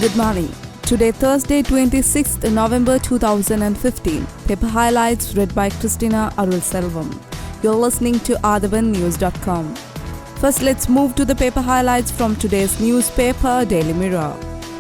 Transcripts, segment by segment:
Good morning. Today, Thursday, 26th November 2015. Paper highlights read by Christina Arulselvam. You're listening to AthavanNews.com. First, let's move to the paper highlights from today's newspaper, Daily Mirror.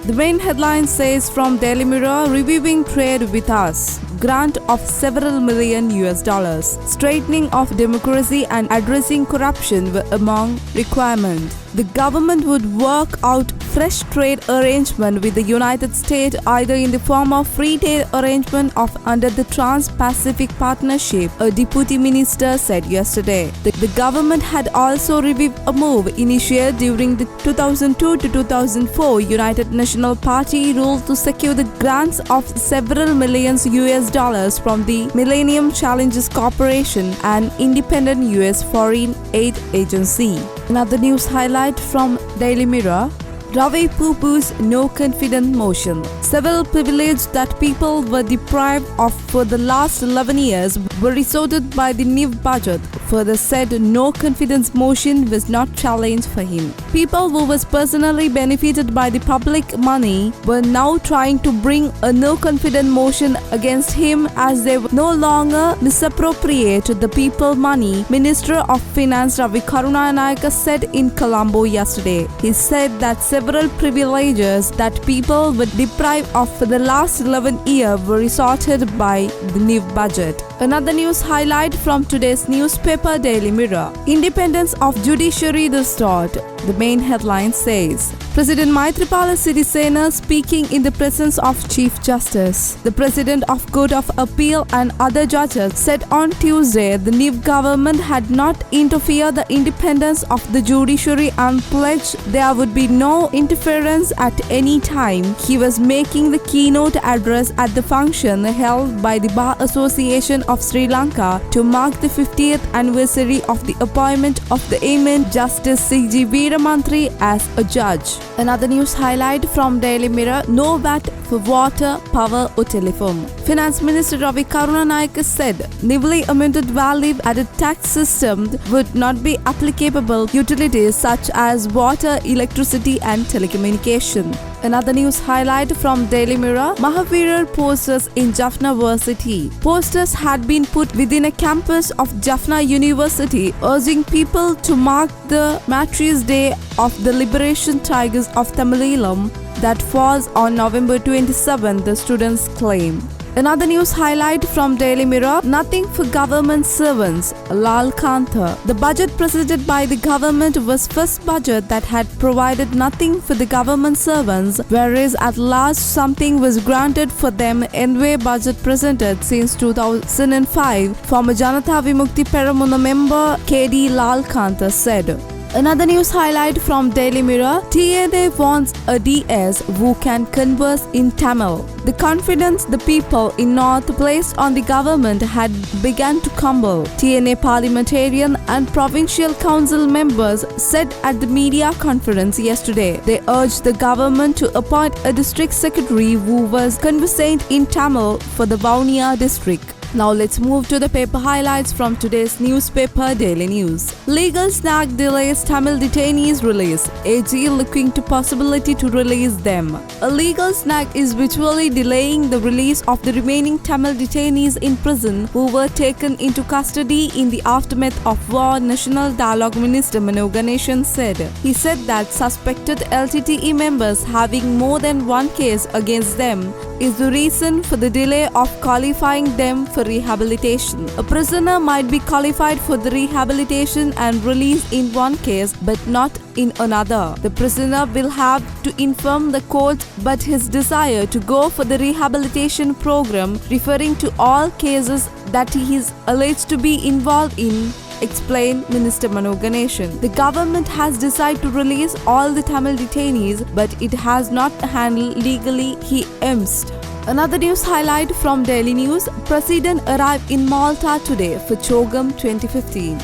The main headline says from Daily Mirror, reviewing trade with us, grant of several million US, straightening of democracy and addressing corruption were among requirements. The government would work out fresh trade arrangement with the United States either in the form of free trade arrangement or under the Trans-Pacific Partnership, a deputy minister said yesterday. The government had also reviewed a move initiated during the 2002 to 2004 United National Party rule to secure the grants of several millions US from the Millennium Challenges Corporation, an independent US foreign aid agency. Another news highlight from Daily Mirror. Ravi poo-poos no confidence motion. Several privileges that people were deprived of for the last 11 years were restored by the new budget. Further said no confidence motion was not challenged for him. People who was personally benefited by the public money were now trying to bring a no confidence motion against him as they no longer misappropriate the people money, Minister of Finance Ravi Karunanayake said in Colombo yesterday. He said that several privileges that people were deprived of for the last 11 years were resorted by the new budget. Another news highlight from today's newspaper, Daily Mirror. Independence of judiciary restored. The main headline says, President Maithripala Sirisena speaking in the presence of Chief Justice. The President of Court of Appeal and other judges said on Tuesday the new government had not interfered the independence of the judiciary and pledged there would be no interference at any time. He was making the keynote address at the function held by the Bar Association of Sri Lanka to mark the 50th anniversary of the appointment of the eminent Justice C.G. Veeramantri as a judge. Another news highlight from Daily Mirror, no VAT for water, power or telephone. Finance Minister Ravi Karunanayake said newly amended value-added tax system would not be applicable utilities such as water, electricity and telecommunication. Another news highlight from Daily Mirror, Mahavirar posters in Jaffna University. Posters had been put within a campus of Jaffna University urging people to mark the Martyrs' Day of the Liberation Tigers of Tamilam that falls on November 27, the students claim. Another news highlight from Daily Mirror, nothing for government servants, Lal Kantha. The budget presented by the government was first budget that had provided nothing for the government servants, whereas at last something was granted for them anyway budget presented since 2005, former Janata Vimukti Peramuna member K.D. Lal Kantha said. Another news highlight from Daily Mirror, TNA wants a DS who can converse in Tamil. The confidence the people in North placed on the government had begun to crumble. TNA parliamentarian and provincial council members said at the media conference yesterday. They urged the government to appoint a district secretary who was conversant in Tamil for the Vaunia district. Now let's move to the paper highlights from today's newspaper, Daily News. Legal snag delays Tamil detainees release. AG looking to possibility to release them. A legal snag is virtually delaying the release of the remaining Tamil detainees in prison who were taken into custody in the aftermath of war, National Dialogue Minister Mano Ganeshan said. He said that suspected LTTE members having more than one case against them is the reason for the delay of qualifying them for rehabilitation. A prisoner might be qualified for the rehabilitation and released in one case but not in another. The prisoner will have to inform the court but his desire to go for the rehabilitation program, referring to all cases that he is alleged to be involved in, explained Minister Mano Ganeshan. The government has decided to release all the Tamil detainees, but it has not handled legally, he emphasized. Another news highlight from Daily News, President arrived in Malta today for CHOGM 2015.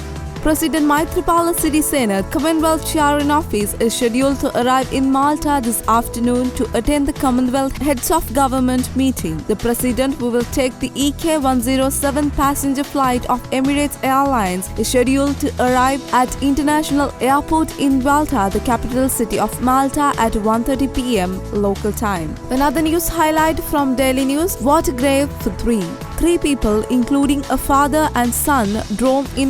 President Maithripala Sirisena, Commonwealth Chair in Office, is scheduled to arrive in Malta this afternoon to attend the Commonwealth Heads of Government meeting. The President, who will take the EK-107 passenger flight of Emirates Airlines, is scheduled to arrive at International Airport in Malta, the capital city of Malta, at 1:30 p.m. local time. Another news highlight from Daily News: water grave for three. Three people, including a father and son, drowned in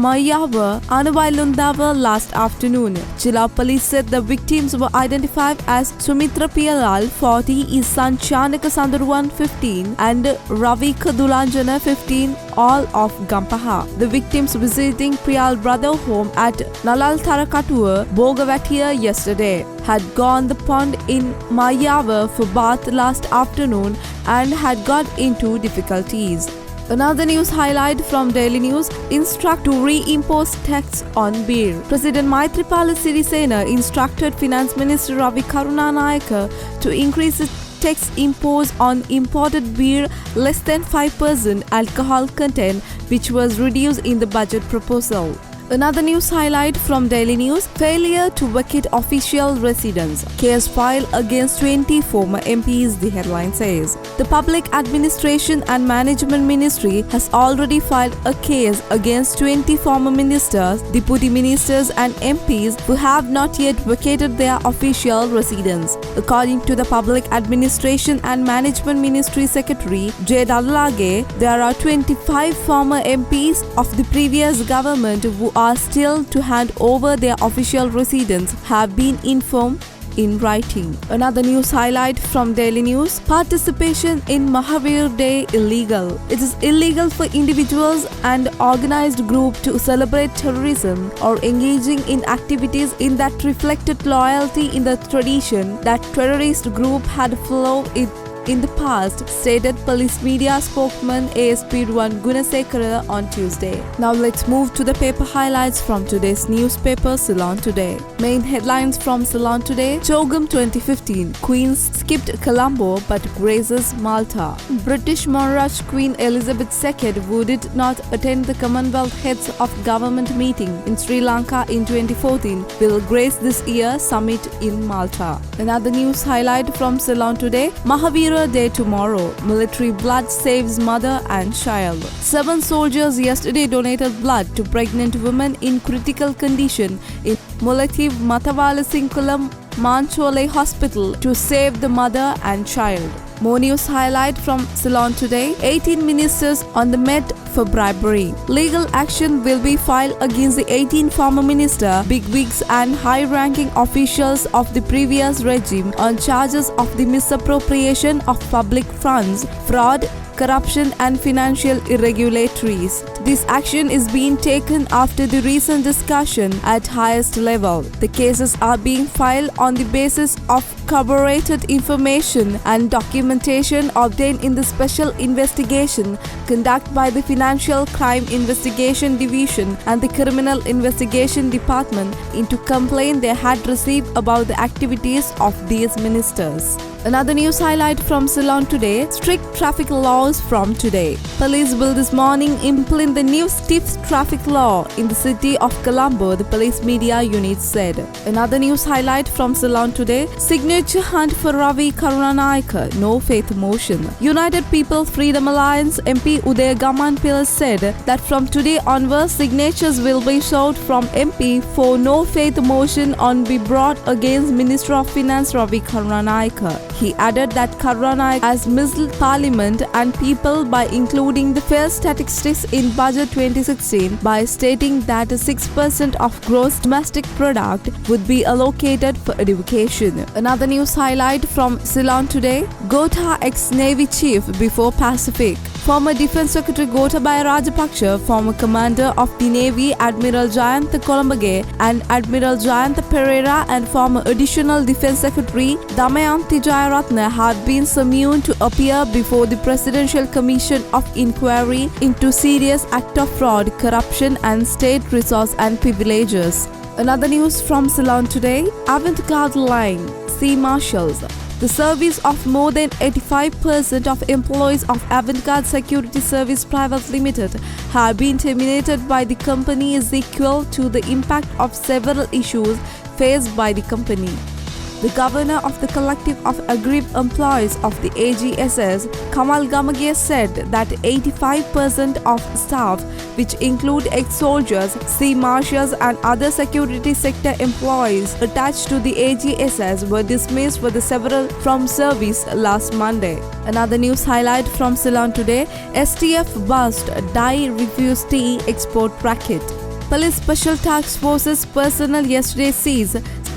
Mayava, Anuvailundava last afternoon. Jilla police said the victims were identified as Sumitra Piyalal, 40, his son Chanaka Sandurwan, 15, and Ravi Kadulanjana, 15, all of Gampaha. The victims visiting Priyal brother home at Nalal Tharakatua, Bogavatia yesterday had gone the pond in Mayava for bath last afternoon and had got into difficulties. Another news highlight from Daily News: instruct to reimpose tax on beer. President Maithripala Sirisena instructed Finance Minister Ravi Karunanayake to increase the tax imposed on imported beer less than 5% alcohol content, which was reduced in the budget proposal. Another news highlight from Daily News: failure to vacate official residence. Case filed against 20 former MPs, the headline says. The Public Administration and Management Ministry has already filed a case against 20 former ministers, deputy ministers and MPs who have not yet vacated their official residence. According to the Public Administration and Management Ministry Secretary J. Dadalage, there are 25 former MPs of the previous government who are still to hand over their official residence, have been informed in writing. Another news highlight from Daily News: participation in Mahavir Day illegal. It is illegal for individuals and organized groups to celebrate terrorism or engaging in activities in that reflected loyalty in the tradition that terrorist group had followed in the past, stated police media spokesman ASP Ruwan Gunasekara on Tuesday. Now let's move to the paper highlights from today's newspaper, Ceylon Today. Main headlines from Ceylon Today: Chogam 2015, Queen skipped Colombo but graces Malta. British monarch Queen Elizabeth II, who did not attend the Commonwealth Heads of Government meeting in Sri Lanka in 2014, will grace this year's summit in Malta. Another news highlight from Ceylon Today: Mahavir Day tomorrow. Military blood saves mother and child. 7 soldiers yesterday donated blood to pregnant women in critical condition in Mullaitivu Mathavalasinkulam Manchole Hospital to save the mother and child. More news highlight from Ceylon Today: 18 ministers on the Met for bribery. Legal action will be filed against the 18 former ministers, bigwigs and high-ranking officials of the previous regime on charges of the misappropriation of public funds, fraud, corruption and financial irregularities. This action is being taken after the recent discussion at highest level. The cases are being filed on the basis of corroborated information and documentation obtained in the special investigation conducted by the Financial Crime Investigation Division and the Criminal Investigation Department into complaint they had received about the activities of these ministers. Another news highlight from Ceylon Today: strict traffic laws from today. Police will this morning implement the new stiff traffic law in the city of Colombo, the police media unit said. Another news highlight from Ceylon Today: signature hunt for Ravi Karunanayake, no faith motion. United People Freedom Alliance MP Uday Gaman Pillai said that from today onwards signatures will be sought from MP for no faith motion on be brought against Minister of Finance Ravi Karunanayake. He added that Karunanayake has misled Parliament and people by including the fair statistics in Budget 2016 by stating that 6% of gross domestic product would be allocated for education. Another news highlight from Ceylon Today: Gota ex-Navy chief before Pacific. Former Defence Secretary Gotabaya Rajapaksa, former Commander of the Navy Admiral Jayantha Colombage and Admiral Jayantha Pereira, and former Additional Defence Secretary Damayanti Jayaratne have been summoned to appear before the Presidential Commission of Inquiry into serious act of fraud, corruption and state resource and privileges. Another news from Ceylon Today: avant-garde line, sea marshals. The service of more than 85% of employees of Avantgarde Security Service Private Limited have been terminated by the company is equal to the impact of several issues faced by the company. The governor of the collective of aggrieved employees of the AGSS, Kamal Gamage, said that 85% of staff, which include ex-soldiers, sea marshals and other security sector employees attached to the AGSS, were dismissed for the several from service last Monday. Another news highlight from Ceylon today: STF bust dye refusee export racket. Police Special Task Forces personnel yesterday seized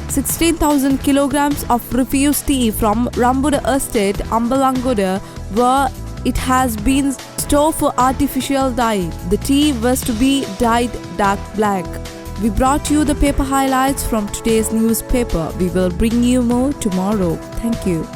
16,000 kilograms of refuse tea from Rambuda Estate, Ambalangoda, where it has been stored for artificial dye. The tea was to be dyed dark black. We brought you the paper highlights from today's newspaper. We will bring you more tomorrow. Thank you.